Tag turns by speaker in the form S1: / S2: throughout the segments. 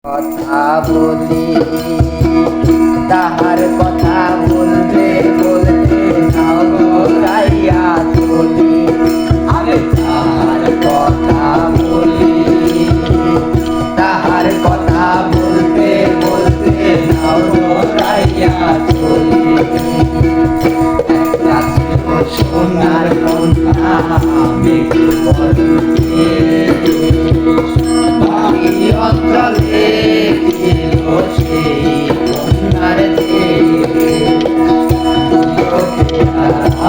S1: কথা বলি তাহার কথা বলতে বলতে নাও রাইয়া চলি আমি তাহার কথা বলি তাহার কথা বলতে বলতে নাও রাইয়া চলি সোনার কন্যা আমি অঞ্চলে সেই কন্যার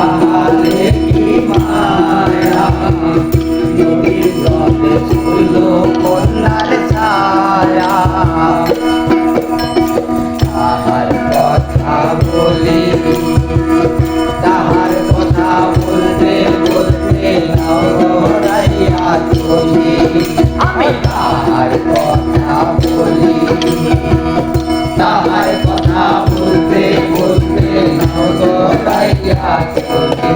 S1: আহারে কি মায়া নদীর জলে ছিল কন্যার ছায়া তাহার কথা বলি তাহার কথা বলতে বলতে নরাইয়া চলি আমি তাহার কথা বলি তাহার কথা বলতে বলতে নরাইয়া চলি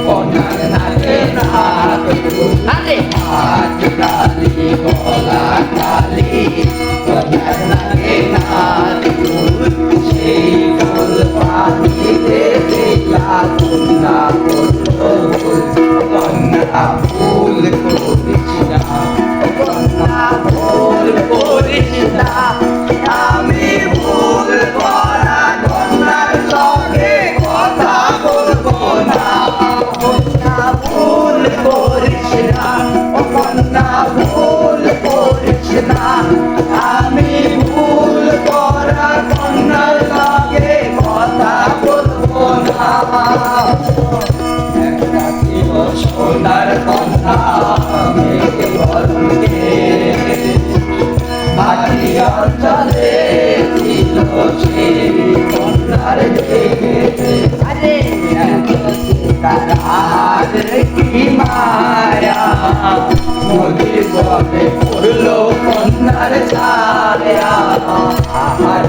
S1: কন্যার নাকে নাক আরে হাত কালি গলা কালি কন্যার নাকে নাক সেই ফুল পানিতে দেখলা কন্যা কন্যা ফুল করিস না কন্যা ফুল করিস না আমি ভুল করা কন্যার সঙ্গে কথা বলবো না কন্যা ভুল করিস না কন্যা ভুল করিস না আমি ভুল করা কন্যার সঙ্গে কথা বলবো না একটা ছিল সোনার কন্যা মেঘে বরণে বাকি অঞ্চলে ছিল সেই কন্যার আরে তার কি মায়া নদীর জলে পড়লো কন্যার ছায়া আহার